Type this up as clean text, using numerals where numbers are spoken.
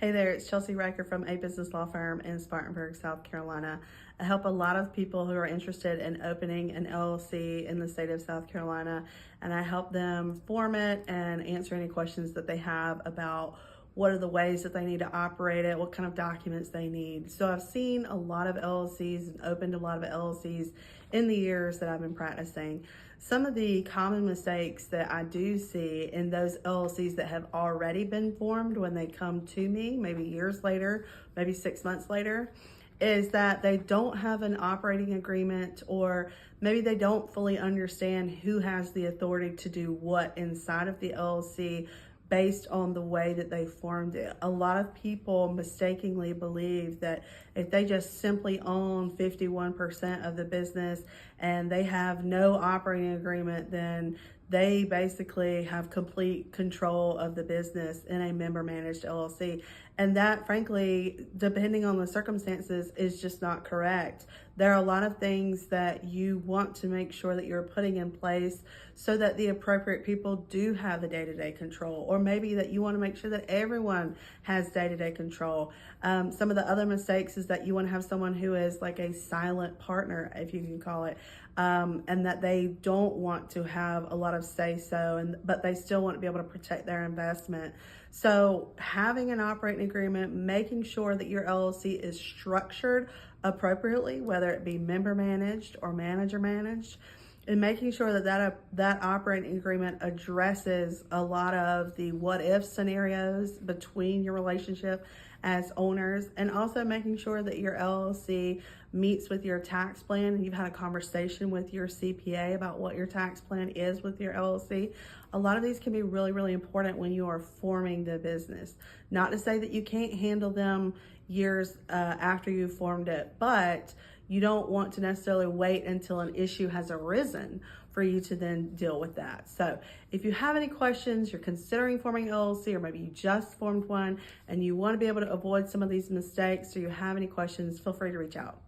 Hey there, it's Chelsea Rikard from a business law firm in Spartanburg, South Carolina. I help a lot of people who are interested in opening an LLC in the state of South Carolina, and I help them form it and answer any questions that they have about what are the ways that they need to operate it, what kind of documents they need. So I've seen a lot of LLCs and opened a lot of LLCs in the years that I've been practicing. Some of the common mistakes that I do see in those LLCs that have already been formed when they come to me, maybe years later, maybe 6 months later, is that they don't have an operating agreement, or maybe they don't fully understand who has the authority to do what inside of the LLC based on the way that they formed it. A lot of people mistakenly believe that if they just simply own 51% of the business and they have no operating agreement, then they basically have complete control of the business in a member managed LLC. And that, frankly, depending on the circumstances, is just not correct. There are a lot of things that you want to make sure that you're putting in place so that the appropriate people do have the day-to-day control, or maybe that you want to make sure that everyone has day-to-day control. Some of the other mistakes is that you want to have someone who is like a silent partner, if you can call it, and that they don't want to have a lot of say-so, but they still want to be able to protect their investment. So having an operating agreement, making sure that your LLC is structured appropriately, whether it be member managed or manager managed, and making sure that that operating agreement addresses a lot of the what if scenarios between your relationship as owners, and also making sure that your LLC meets with your tax plan and you've had a conversation with your CPA about what your tax plan is with your LLC. A lot of these can be really, really important when you are forming the business. Not to say that you can't handle them years after you formed it, but you don't want to necessarily wait until an issue has arisen for you to then deal with that. So if you have any questions, you're considering forming an LLC, or maybe you just formed one and you want to be able to avoid some of these mistakes, or you have any questions, feel free to reach out.